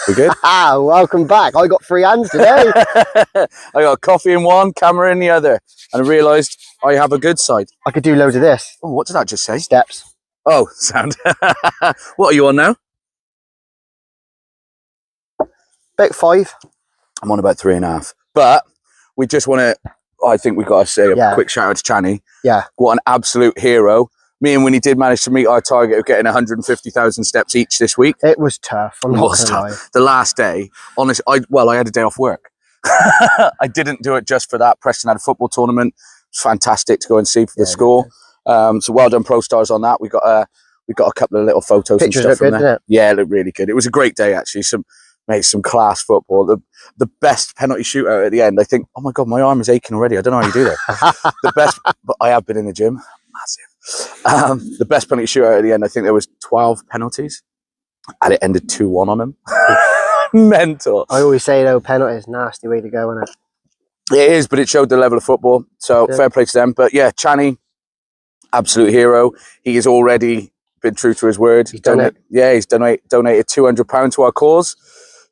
We good? Welcome back. I got 3 hands today. I got coffee in one, camera in the other, and I realised I have a good side. I could do loads of this. Oh, what did that just say? Steps. Oh, sound. What are you on now? About 5. I'm on about 3.5. But we just want to, I think we've got to say a quick shout out to Channy. Yeah. What an absolute hero. Me and Winnie did manage to meet our target of getting 150,000 steps each this week. It was tough. I'm not gonna lie. The last day, honestly, I had a day off work. I didn't do it just for that. Preston had a football tournament. It was fantastic to go and see for the school. So well done, Pro Stars, on that. We got a couple of little photos Pictures and stuff from good, there. Yeah, it looked really good. It was a great day, actually. Some class football. The best penalty shootout at the end. I think, oh my God, my arm is aching already. I don't know how you do that. The best, but I have been in the gym. Massive. The best penalty shootout at the end. I think there was 12 penalties, and it ended 2-1 on him. Mental. I always say though, penalty is a nasty way to go, isn't it? It is, but it showed the level of football. So fair play to them. But yeah, Channy, absolute hero. He has already been true to his word. He's done it. Yeah, he's donated £200 to our cause.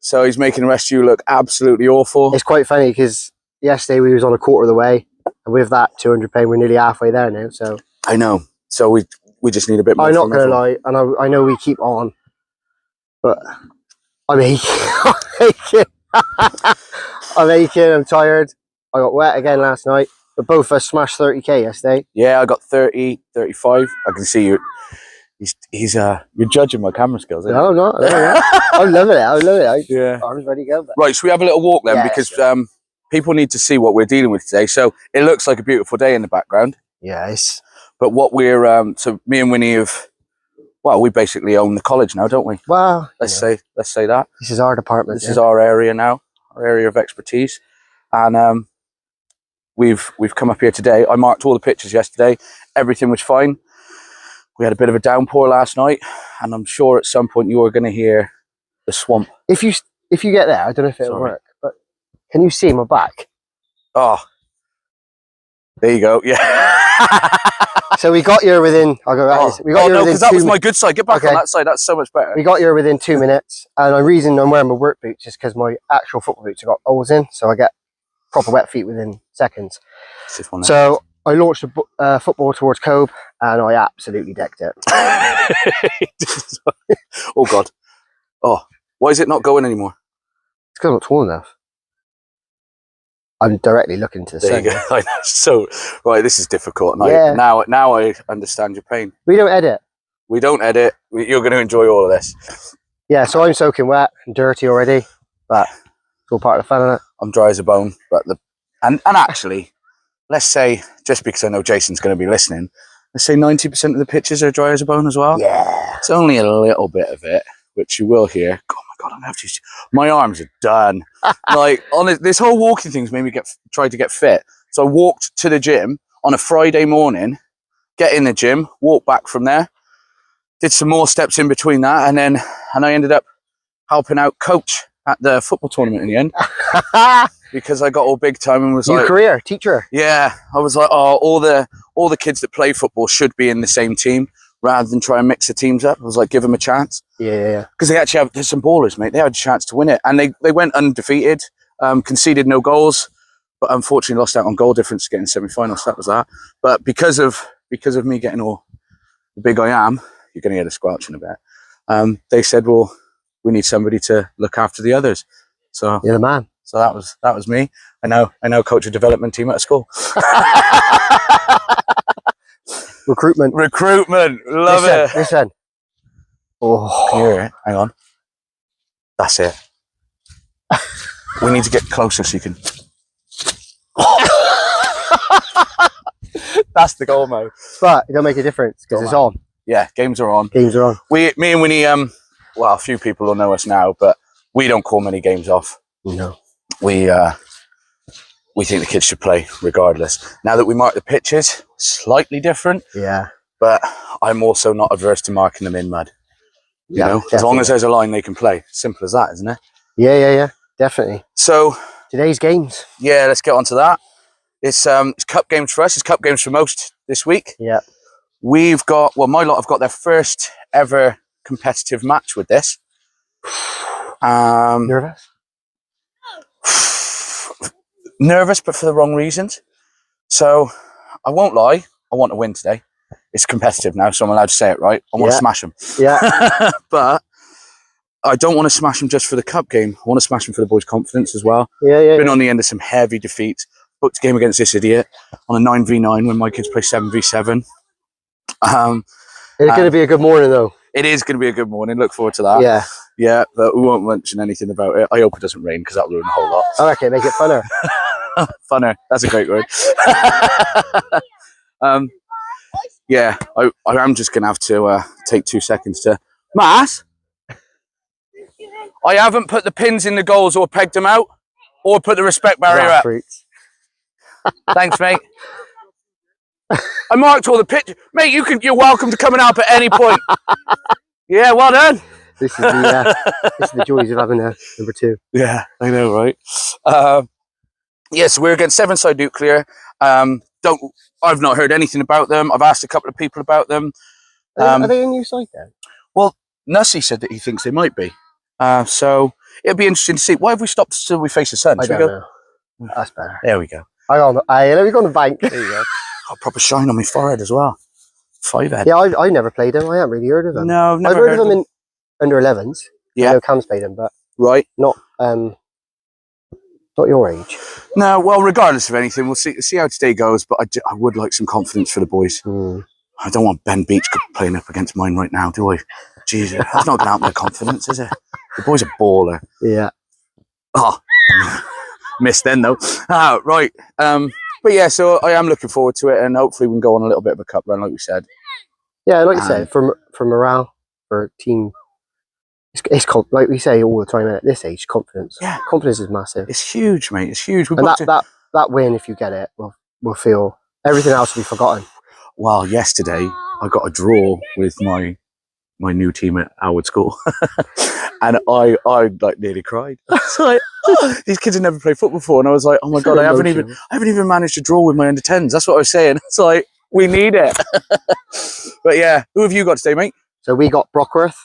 So he's making the rest of you look absolutely awful. It's quite funny because yesterday we was on a quarter of the way, and with that £200, we're nearly halfway there now. So I know. So we just need a bit more. I'm not going to lie, and I know we keep on, but I'm aching. I'm aching. I'm tired. I got wet again last night, but both of us smashed 30k yesterday. Yeah, I got 30, 35. I can see you. You're judging my camera skills. No, I'm not. I'm loving it. Yeah. I'm ready to go. Right, so we have a little walk then, because people need to see what we're dealing with today. So it looks like a beautiful day in the background. Yes. But what we're so me and Winnie we basically own the college now, don't we? Well, let's say that. This is our department. This is our area now, our area of expertise. And we've come up here today. I marked all the pictures yesterday. Everything was fine. We had a bit of a downpour last night, and I'm sure at some point you are going to hear the swamp. If you get there, I don't know if it'll work, but can you see my back? Oh, there you go. Yeah. So we got here within. I'll go right. We got here within because that was my good side. Get back on that side. That's so much better. We got here within 2 minutes, and the reason I'm wearing my work boots is because my actual football boots have got holes in, so I get proper wet feet within seconds. So I launched a football towards Cove, and I absolutely decked it. Oh God! Oh, why is it not going anymore? It's because I'm not tall enough. I'm directly looking to the sun. There you go. I know. So, right, this is difficult. And now I understand your pain. We don't edit. We don't edit. You're going to enjoy all of this. Yeah, so I'm soaking wet and dirty already, but it's all part of the fun, isn't it? I'm dry as a bone. But and actually, let's say, just because I know Jason's going to be listening, let's say 90% of the pictures are dry as a bone as well. Yeah. It's only a little bit of it, which you will hear. Oh my God, I'm going to have to. My arms are done. Like, this whole walking thing's made me try to get fit. So I walked to the gym on a Friday morning, get in the gym, walk back from there, did some more steps in between that, and I ended up helping out coach at the football tournament in the end. Because I got all big time and was like, career teacher. Yeah, I was like, oh, all the kids that play football should be in the same team rather than try and mix the teams up. I was like, give them a chance. Yeah. Because they actually there's some ballers, mate. They had a chance to win it, and they went undefeated, conceded no goals, but unfortunately lost out on goal difference to get in semi-finals. That was that. But because of me getting all the big I am, you're going to get a squelch in a bit. They said, well, we need somebody to look after the others. So you're the man. So that was me. I now coach a development team at a school. Recruitment. Love it. Listen. Oh, can you hear it? Hang on. That's it. We need to get closer so you can. That's the goal mode. But it don't make a difference because it's on. Yeah, games are on. Games are on. Me and Winnie, well, a few people will know us now, but we don't call many games off. No. We think the kids should play regardless. Now that we mark the pitches, slightly different. Yeah. But I'm also not averse to marking them in mud. You know, definitely. As long as there's a line they can play. Simple as that, isn't it? Yeah. Definitely. So today's games. Yeah, let's get on to that. It's cup games for us. It's cup games for most this week. Yeah. We've got, well, my lot have got their first ever competitive match with this. Nervous? Nervous, but for the wrong reasons. So I won't lie. I want to win today. It's competitive now, so I'm allowed to say it, right? I want to smash them. Yeah. But I don't want to smash them just for the cup game. I want to smash them for the boys' confidence as well. Yeah. Been on the end of some heavy defeats. Booked a game against this idiot on a 9v9 when my kids play 7v7. It's going to be a good morning, though. It is going to be a good morning. Look forward to that. Yeah. Yeah, but we won't mention anything about it. I hope it doesn't rain because that'll ruin the whole lot. I reckon make it funner. Funner. That's a great word. Yeah, I am just going to have to take 2 seconds to... Mass? I haven't put the pins in the goals or pegged them out or put the respect barrier up. Thanks, mate. I marked all the pictures. Mate, you're welcome to come and help at any point. Yeah, well done. This is the joys of having a number 2. Yeah, I know, right? Yes, we're against Sevenside Nuclear. I've not heard anything about them. I've asked a couple of people about them. Are they a new site then? Well, Nussy said that he thinks they might be. So it'll be interesting to see. Why have we stopped till we face the sun? I don't know. That's better. There we go. Let me go on the bank. There you go. Got a proper shine on my forehead as well. 5-head. Yeah, I never played them. I haven't really heard of them. No, I've never heard of them in under 11s. Yeah. I know Cam's played them, but right. Not your age. No, well, regardless of anything, we'll see how today goes. But I would like some confidence for the boys. I don't want Ben Beach playing up against mine right now, do I? Jesus, that's not going to help my confidence, is it? The boy's a baller. Yeah. Oh, missed then though. Right. But yeah, so I am looking forward to it, and hopefully we can go on a little bit of a cup run, like we said. Yeah, like you said, for morale, for team, it's like we say all the time at this age, confidence. Yeah, confidence is massive. It's huge, mate. It's huge. And that win, if you get it, will feel everything else will be forgotten. Well, yesterday I got a draw with my new team at Howard School, and I like nearly cried. I was like, these kids have never played football before, and I was like, oh my god, I haven't even managed to draw with my under 10s. That's what I was saying. It's like we need it. But yeah, who have you got today, mate? So we got Brockworth.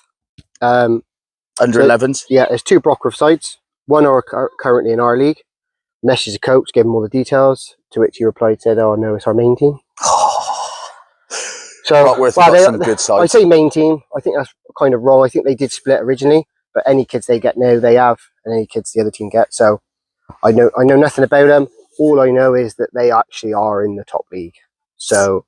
Under 11s. Yeah, there's 2 Brockworth sides. One are currently in our league. Messaged the coach, gave him all the details. To which he replied, said, "Oh no, it's our main team." So Brockworth got some good sides. I say main team. I think that's kind of wrong. I think they did split originally, but any kids they get now, they have, and any kids the other team get. So I know nothing about them. All I know is that they actually are in the top league. So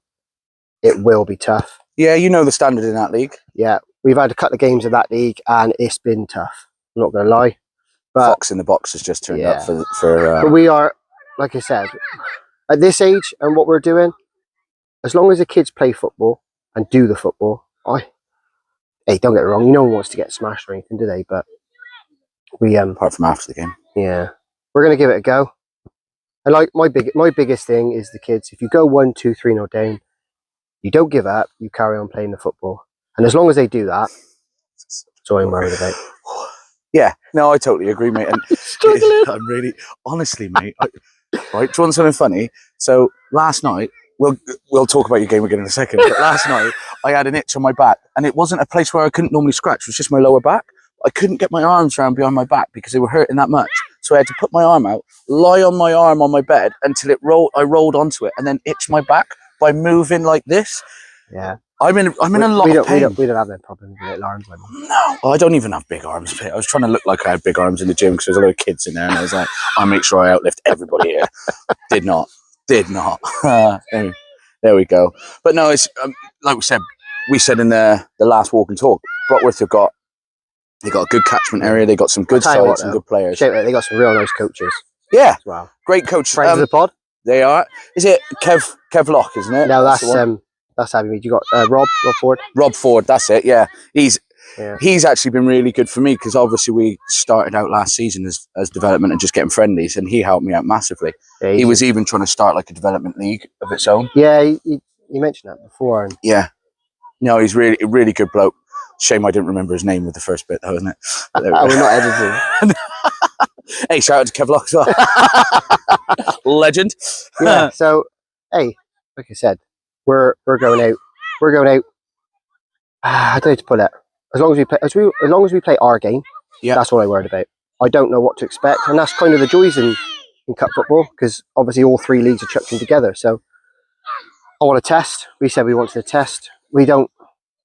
it will be tough. Yeah, you know the standard in that league. Yeah, we've had a couple of games in that league, and it's been tough. I'm not going to lie. But Fox in the box has just turned up for. But we are, like I said, at this age and what we're doing. As long as the kids play football and do the football, hey, don't get it wrong. No one wants to get smashed or anything, do they? But we apart from after the game, yeah, we're gonna give it a go. And like my biggest thing is the kids. If you go 1, 2, 3-0 down, you don't give up. You carry on playing the football, and as long as they do that, that's all I'm worried about. Yeah, no, I totally agree, mate. And I'm really, honestly, mate. Right, do you want something funny? So last night. We'll talk about your game again in a second. But last night, I had an itch on my back, and it wasn't a place where I couldn't normally scratch. It was just my lower back. I couldn't get my arms around behind my back because they were hurting that much. So I had to put my arm out, lie on my arm on my bed until I rolled onto it, and then itch my back by moving like this. Yeah, I'm in a lot of pain. We don't have that problem with little arms. No, I don't even have big arms. I was trying to look like I had big arms in the gym because there's a lot of kids in there, and I was like, I'll make sure I outlift everybody here. Did not. There we go. But no, it's like we said in the last walk and talk. Brockworth have got a good catchment area. They got some good sides and good players. They got some real nice coaches. Yeah, as well. Great coach. Friends of the pod. They are. Is it Kev Lock? Isn't it? No, that's Abby Mead. You got Rob Ford. Rob Ford. That's it. Yeah, he's actually been really good for me because obviously we started out last season as development and just getting friendlies, and he helped me out massively. Yeah, he was even trying to start like a development league of its own. Yeah, you mentioned that before. And yeah, no, he's really good bloke. Shame I didn't remember his name with the first bit, though, isn't it? We're not editing. Hey, shout out to Kev Lock as well. Legend. Yeah. So, hey, like I said, we're going out. We're going out. I don't know how to put it. As long as we play our game, Yeah. That's what I worried about. I don't know what to expect, and that's kind of the joys in cup football, because obviously all 3 leagues are chucked in together. So I want to test. We said we wanted to test. We don't.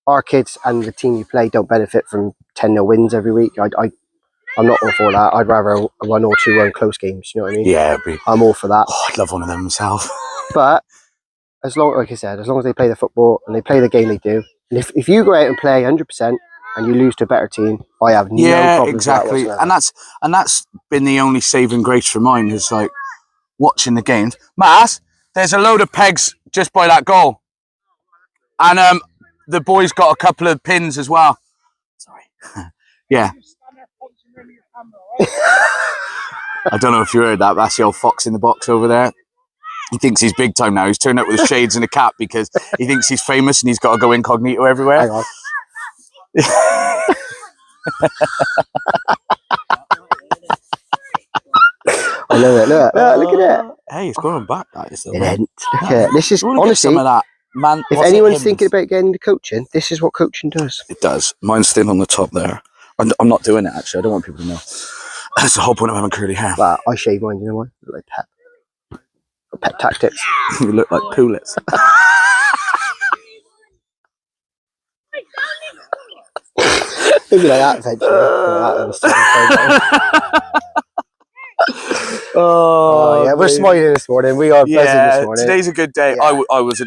Our kids and the team you play don't benefit from 10-0 wins every week. I'm not all for that. I'd rather a 1 or 2-1 close games. You know what I mean? Yeah, I'm all for that. Oh, I'd love one of them myself. But as long, like I said, as long as they play the football and they play the game they do, and if you go out and play 100% and you lose to a better team, I have no problems exactly. with that whatsoever. And that's been the only saving grace for mine is like watching the games. Mass, there's a load of pegs just by that goal, and the boys got a couple of pins as well. Sorry. Yeah. I don't know if you heard that. That's the old fox in the box over there. He thinks he's big time now. He's turned up with his shades and a cap because he thinks he's famous and he's got to go incognito everywhere. Hang on. I love it. Look at it. Hey, it's going back. That is It ain't. Look at it. This is honestly some of that. Man, if anyone's thinking about getting into coaching, this is what coaching does. It does. Mine's still on the top there. I'm not doing it actually. I don't want people to know. That's the whole point of having curly hair. But I shave mine. You know why? I look like Pep. Pep tactics. You look like Poolets. Maybe like that eventually. Oh yeah, we're smiling this morning. We are buzzing this morning. Today's a good day. Yeah. I was,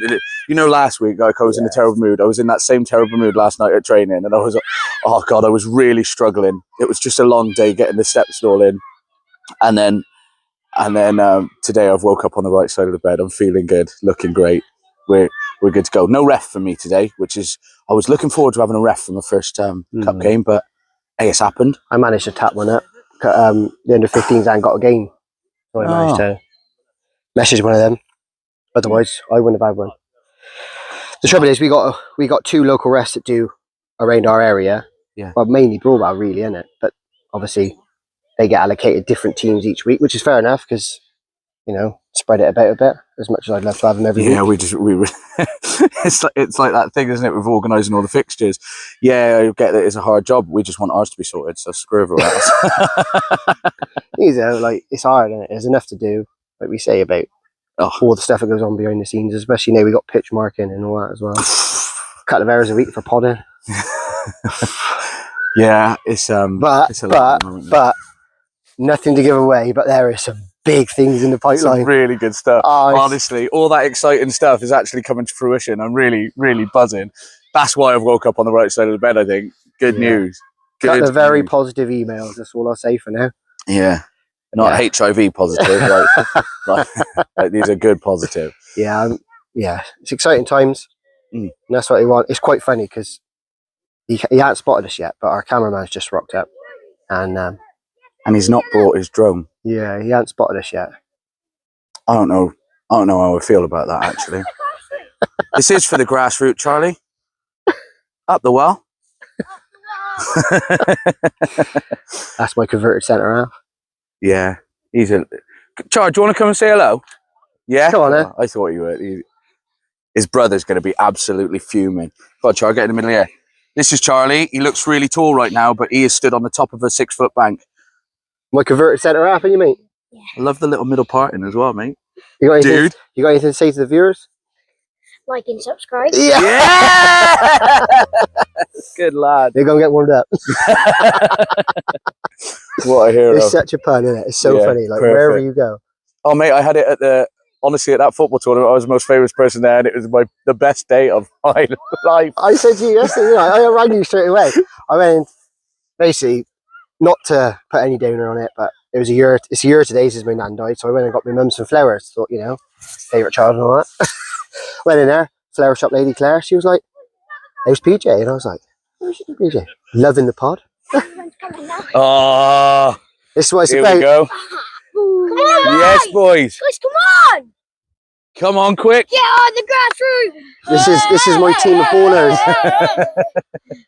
last week I was in a terrible mood. I was in that same terrible mood last night at training, and I was, oh God, I was really struggling. It was just a long day getting the steps all in, and then today I've woke up on the right side of the bed. I'm feeling good, looking great. We're good to go. No ref for me today, which is I was looking forward to having a ref for my first cup game, but hey, it's happened. I managed to tap one up. The under 15s ain't got a game, so I managed to message one of them. Otherwise, I wouldn't have had one. The trouble is, we got 2 local refs that do around our area. Yeah. Well, mainly Broadwell, really, isn't it? But obviously, they get allocated different teams each week, which is fair enough because spread it about a bit. As much as I'd love to have them every week. Yeah, it's like that thing, isn't it, with organising all the fixtures. Yeah, I get that it's a hard job. We just want ours to be sorted, so screw everyone else. It's hard, isn't it? There's enough to do, like we say, about all the stuff that goes on behind the scenes, especially now we got pitch marking and all that as well. A couple of hours a week for podding. Yeah, it's but nothing to give away, but there is some big things in the pipeline. Some really good stuff. Honestly, all that exciting stuff is actually coming to fruition. I'm really, really buzzing. That's why I've woke up on the right side of the bed, I think. Good news. Got the very positive emails. That's all I'll say for now. Yeah. Not HIV positive. like these are good positive. Yeah. It's exciting times. And that's what they want. It's quite funny because he hasn't spotted us yet, but our cameraman's just rocked up. And he's not brought his drone. Yeah, he hasn't spotted us yet. I don't know how I feel about that, actually. This is for the grassroots, Charlie. Up the well. That's my converted centre half. Yeah. Charlie, do you want to come and say hello? Yeah? Come on, then. I thought you were. His brother's going to be absolutely fuming. Go on, Charlie, get in the middle here. This is Charlie. He looks really tall right now, but he is stood on the top of a 6-foot bank. My converted centre half, you mate? Yeah. I love the little middle part in as well, mate. You got anything to say to the viewers? Like and subscribe. Yeah! Good lad. They're going to get warmed up. What a hero. It's such a pun, isn't it? It's so funny. Like, perfect. Wherever you go. Oh, mate, I had it honestly, at that football tournament, I was the most famous person there, and it was the best day of my life. I said to you yesterday, I rang you straight away. I went, basically, not to put any downer on it, but it's a year today since my nan died, so I went and got my mum some flowers. Thought, favourite child and all that. Went in there, flower shop lady Claire, she was like, how's PJ? And I was like, how's PJ? Loving the pod. Oh, this is what it's here about. We go. Yes, boys. Guys, come on! Come on, quick. Get on the grassroots! This is my team of ballers.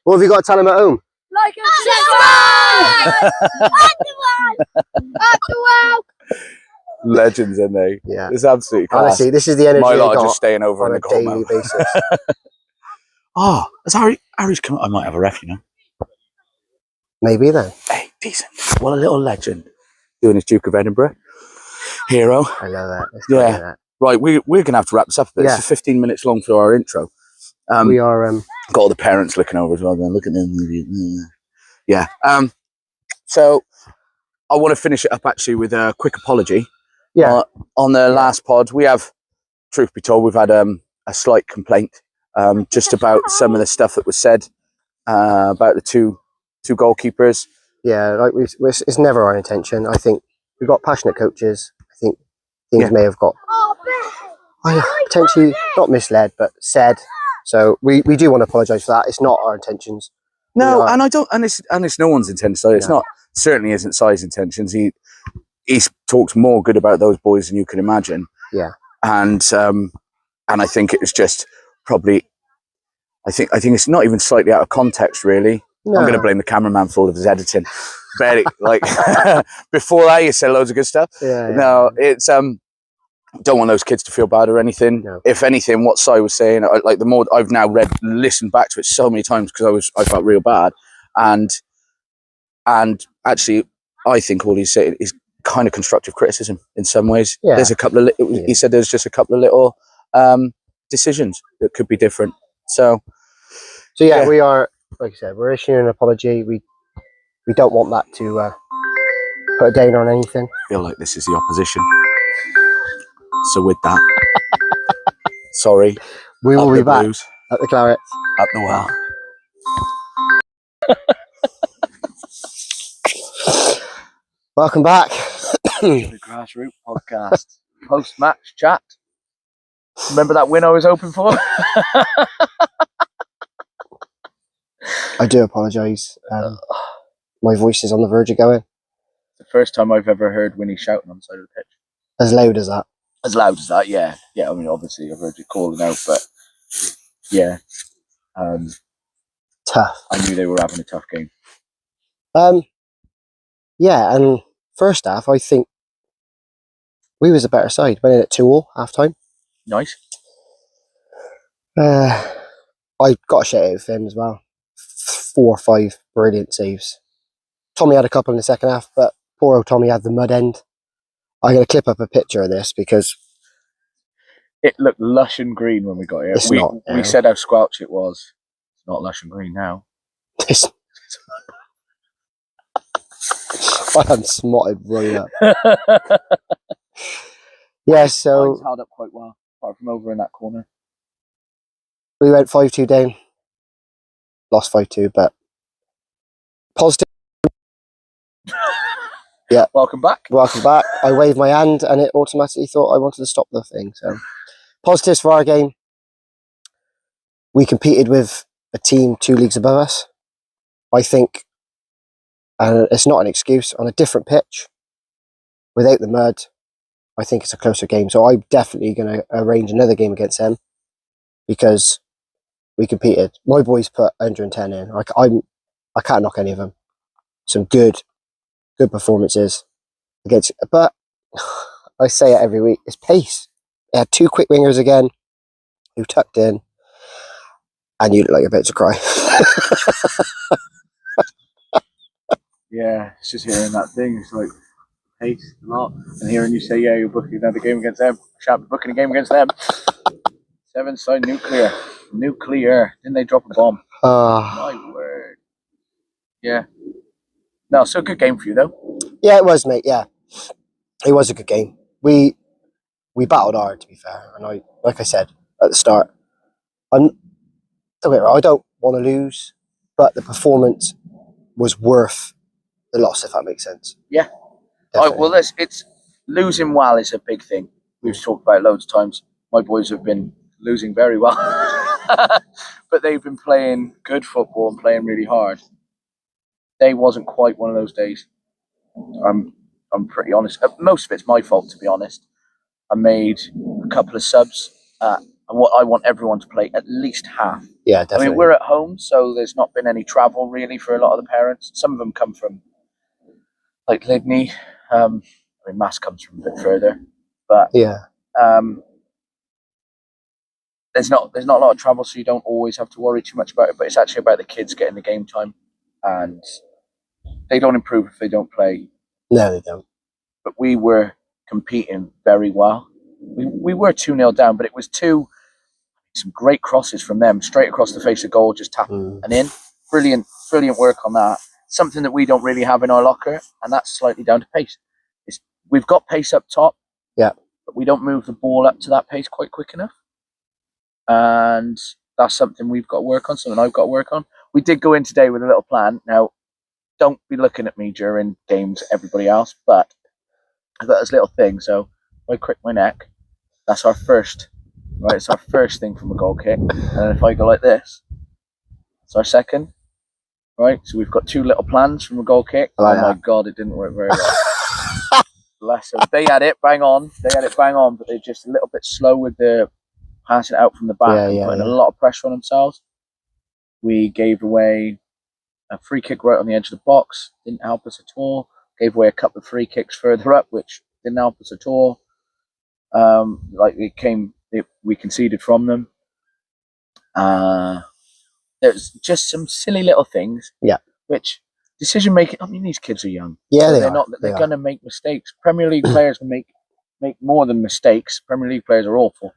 What have you got to tell them at home? Like and subscribe! At the well! Legends, aren't they? Yeah. It's absolutely class. Honestly, this is the energy my I lot got are just staying over on in a the daily basis. Oh, has Harry's come? I might have a ref, Maybe then. Hey. decent. What a little legend. Doing his Duke of Edinburgh. Hero. I love that. It's Yeah. great, that. Right, we're going to have to wrap this up a bit. Yeah. This is 15 minutes long for our intro. We are. Got all the parents looking over as well. Then look at them. Yeah. So I want to finish it up actually with a quick apology. Yeah. On the last pod, we have, truth be told, we've had a slight complaint just about some of the stuff that was said about the two goalkeepers. Yeah, like it's never our intention. I think we've got passionate coaches. I think things may have got potentially not misled, but said. So we do want to apologise for that. It's not our intentions. No, and I don't, and it's no one's intention. So it's not, certainly isn't Si's intentions. He talks more good about those boys than you can imagine. Yeah, and I think it was just probably, I think it's not even slightly out of context, really. No. I'm going to blame the cameraman for all of his editing. Barely, like before that, you said loads of good stuff. Yeah. No, it's don't want those kids to feel bad or anything. No. If anything, what Si was saying, like the more I've now listened back to it so many times because I felt real bad, and actually, I think all he's saying is kind of constructive criticism in some ways. Yeah. There's a couple of he said there's just a couple of little decisions that could be different. So yeah, we are, like I said, we're issuing an apology. We don't want that to put a downer on anything. I feel like this is the opposition. So with that, sorry. We will be back at the Claret. At the well. Welcome back. The Grassroots Podcast. Post-match chat. Remember that win I was hoping for? I do apologise. My voice is on the verge of going. It's the first time I've ever heard Winnie shouting on the side of the pitch. As loud as that? As loud as that, yeah. Yeah, I mean, obviously I've heard you calling out, but yeah. Tough. I knew they were having a tough game. Yeah, and first half, I think we was a better side. Went in at 2-2, half-time. Nice. I got a shout out of him as well. 4 or 5 brilliant saves. Tommy had a couple in the second half, but poor old Tommy had the mud end. I'm going to clip up a picture of this because it looked lush and green when we got here. We said how squelchy it was. It's not lush and green now. I am smotted right up. Yeah, so mine's held up quite well, apart from over in that corner. We went 5-2 down. Lost 5-2, but positive. Yeah. Welcome back. Welcome back. I waved my hand and it automatically thought I wanted to stop the thing. So positives for our game. We competed with a team 2 leagues above us. I think, and it's not an excuse, on a different pitch, without the mud, I think it's a closer game. So I'm definitely going to arrange another game against them because we competed. My boys put 110 in. I can't knock any of them. Some good performances against, but I say it every week, it's pace. They had 2 quick wingers again who tucked in, and you look like you're about to cry. Yeah, it's just hearing that thing. It's like pace a lot, and hearing you say, "Yeah, you're booking another game against them." Sharp booking a game against them. 7-side nuclear. Didn't they drop a bomb? My word. Yeah. No, so good game for you though. Yeah, it was, mate. Yeah, it was a good game. We battled hard, to be fair, and like I said at the start, I don't want to lose, but the performance was worth the loss, if that makes sense. Yeah. Well, it's losing well is a big thing. We've talked about it loads of times. My boys have been losing very well, but they've been playing good football and playing really hard. Day wasn't quite one of those days. I'm pretty honest. Most of it's my fault, to be honest. I made a couple of subs, and what I want everyone to play at least half. Yeah, definitely. I mean, we're at home, so there's not been any travel really for a lot of the parents. Some of them come from like Lydney. I mean, Mass comes from a bit further, but yeah. There's not a lot of travel, so you don't always have to worry too much about it. But it's actually about the kids getting the game time, and they don't improve if they don't play. No, they don't. But we were competing very well. We were 2-0 down, but it was some great crosses from them, straight across the face of goal, just tap and in. Brilliant work on that. Something that we don't really have in our locker, and that's slightly down to pace. We've got pace up top, yeah, but we don't move the ball up to that pace quite quick enough. And that's something we've got to work on, something I've got to work on. We did go in today with a little plan. Now, don't be looking at me during games, everybody else, but I've got this little thing. So if I crick my neck, that's our first, right? It's our first thing from a goal kick. And then if I go like this, it's our second, right? So we've got 2 little plans from a goal kick. Like my God, it didn't work very well. Bless them. They had it bang on, but they're just a little bit slow with the passing it out from the back and putting a lot of pressure on themselves. We gave away a free kick right on the edge of the box, didn't help us at all. Gave away a couple of free kicks further up, which didn't help us at all. We conceded from them. There's just some silly little things. Yeah. Which decision making. I mean, these kids are young. Yeah, so they're going to make mistakes. Premier League players make more than mistakes. Premier League players are awful,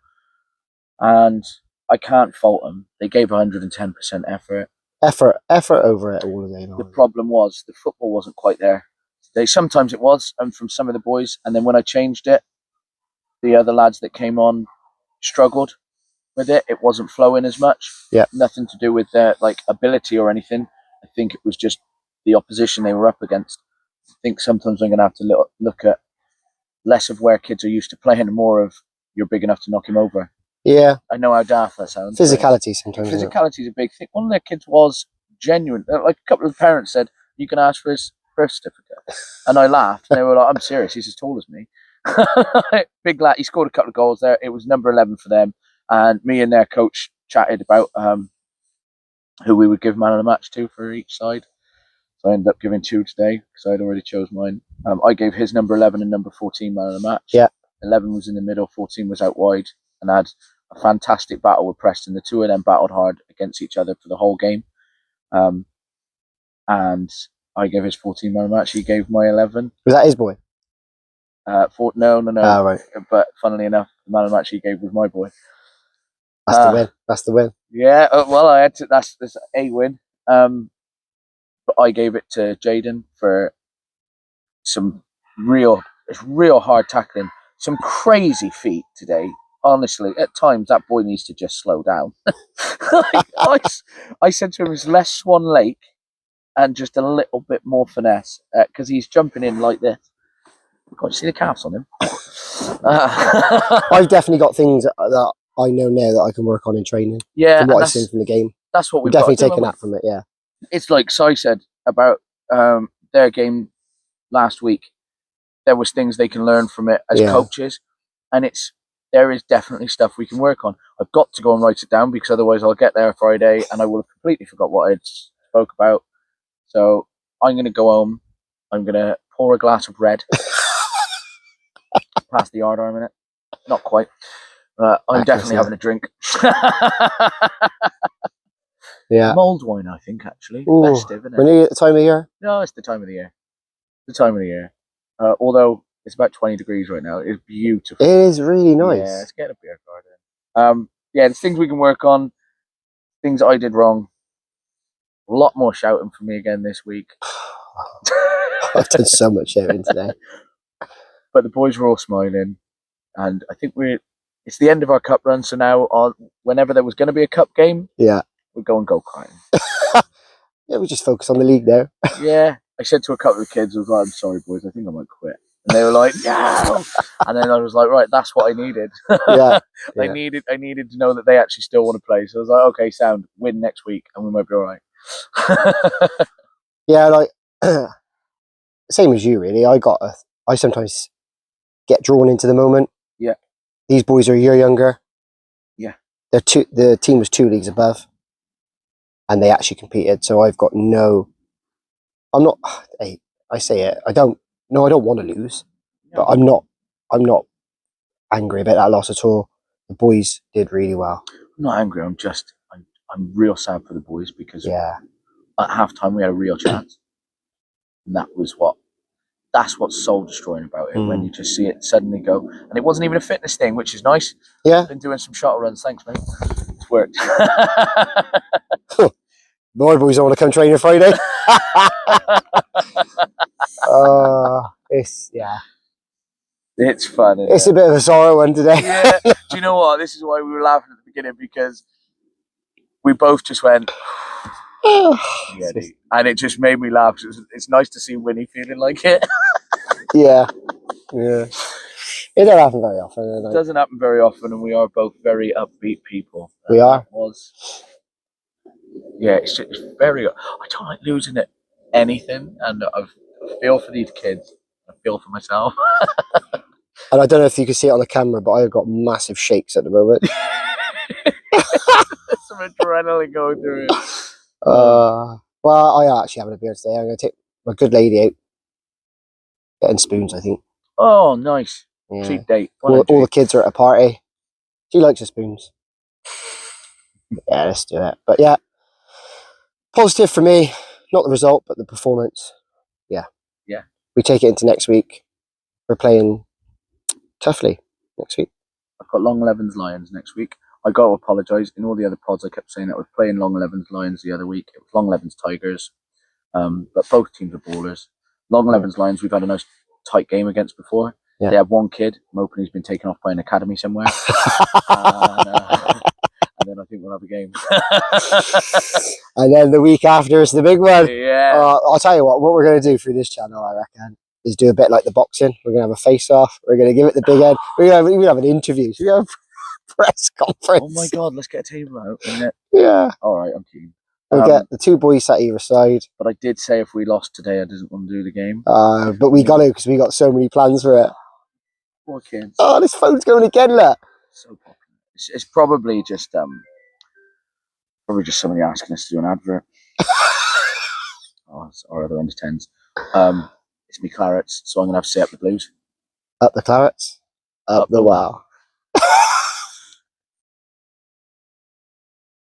and I can't fault them. They gave 110% effort. Effort over it all day long. The problem was the football wasn't quite there. Sometimes it was, and from some of the boys, and then when I changed it, the other lads that came on struggled with it. It wasn't flowing as much. Yeah. Nothing to do with their ability or anything. I think it was just the opposition they were up against. I think sometimes I'm going to have to look at less of where kids are used to playing and more of you're big enough to knock him over. Yeah. I know how daft that sounds. Physicality sometimes. Physicality is a big thing. One of their kids was genuine. Like a couple of parents said, you can ask for his birth certificate. And I laughed. And they were like, I'm serious. He's as tall as me. Big lad. He scored a couple of goals there. It was number 11 for them. And me and their coach chatted about who we would give man of the match to for each side. So I ended up giving 2 today because I'd already chose mine. I gave his number 11 and number 14 man of the match. Yeah. 11 was in the middle, 14 was out wide, and had a fantastic battle with Preston. The 2 of them battled hard against each other for the whole game. And I gave his 14 man of the match. He gave my 11. Was that his boy? No. Oh, right. But funnily enough, the man of the match he gave was my boy. That's the win. That's the win. Yeah. Well, I had to. That's a win. But I gave it to Jaden for some real hard tackling, some crazy feet today. Honestly, at times that boy needs to just slow down. I said to him, it's less Swan Lake and just a little bit more finesse because he's jumping in like this. Can't you see the calves on him? I've definitely got things that I know now that I can work on in training. Yeah, from what I've seen from the game. That's what we've definitely taken that from it. Yeah, it's like Si said about their game last week. There was things they can learn from it as coaches, and there is definitely stuff we can work on. I've got to go and write it down because otherwise I'll get there Friday and I will have completely forgot what I spoke about. So I'm going to go home. I'm going to pour a glass of red. Past the yard arm in it. Not quite. I'm definitely having a drink. Yeah. Mulled wine, I think, actually. Ooh, festive, isn't it? We're nearly at the time of year? No, it's the time of the year. Although it's about 20 degrees right now. It's beautiful. It is really nice. Yeah, let's get a beer garden. There's things we can work on. Things I did wrong. A lot more shouting from me again this week. I've done so much shouting today. But the boys were all smiling. And I think it's the end of our cup run. So now, whenever there was going to be a cup game, we'd go and go crying. Yeah, we just focus on the league now. Yeah. I said to a couple of kids, I was like, I'm sorry, boys, I think I might quit. And they were like, no. And then I was like, right, that's what I needed. I needed to know that they actually still want to play. So I was like, okay, sound, win next week and we might be all right. Yeah, like, same as you, really. I sometimes get drawn into the moment. Yeah. These boys are a year younger. Yeah. The team was 2 leagues above. And they actually competed. So I've got I'm not, I say it, I don't want to lose. But I'm not angry about that loss at all. The boys did really well. I'm not angry, I'm real sad for the boys because at half time we had a real chance. And that's what's soul destroying about it, when you just see it suddenly go. And it wasn't even a fitness thing, which is nice. Yeah. Been doing some shuttle runs, thanks mate. It's worked. My boys don't want to come train on Friday. It's It's fun. It's a bit of a sorrow one today. Yeah. Do you know what? This is why we were laughing at the beginning, because we both just went, yeah, dude. And it just made me laugh. It's nice to see Winnie feeling like it. Yeah. It don't happen very often. It doesn't happen very often, and we are both very upbeat people. We are. It's very. I don't like losing at anything, and I feel for these kids. I feel for myself. And I don't know if you can see it on the camera, but I've got massive shakes at the moment. There's some adrenaline going through it. Well, I actually having a beer today. I'm going to take my good lady out. Getting spoons, I think. Oh, nice. Yeah. Cheap date. All the kids are at a party. She likes the spoons. Yeah, let's do it. But yeah, positive for me. Not the result, but the performance. Yeah. We take it into next week. We're playing toughly next week. I've got Long 11's Lions next week. I got to apologise. In all the other pods, I kept saying that I was playing Long 11's Lions the other week. It was Long 11's Tigers. But both teams are ballers. Long 11's Lions, we've had a nice tight game against before. Yeah. They have one kid. I'm hoping he's been taken off by an academy somewhere. And then I think we'll have a game. And then the week after is the big one. Yeah. I'll tell you what we're going to do through this channel, I reckon, is do a bit like the boxing. We're going to have a face-off. We're going to give it the big head. We're going to have an interview. We're going to have a press conference. Oh my God, let's get a table out, isn't it? Yeah. All right, I'm keen. We'll get the two boys sat either side. But I did say if we lost today, I didn't want to do the game. But we got to, because we got so many plans for it. Poor kids. Oh, this phone's going again, look. So popular. It's probably just somebody asking us to do an advert. It's our other under 10s. It's me Clarets, so I'm gonna have to say up the blues. Up the Clarets, up the wow.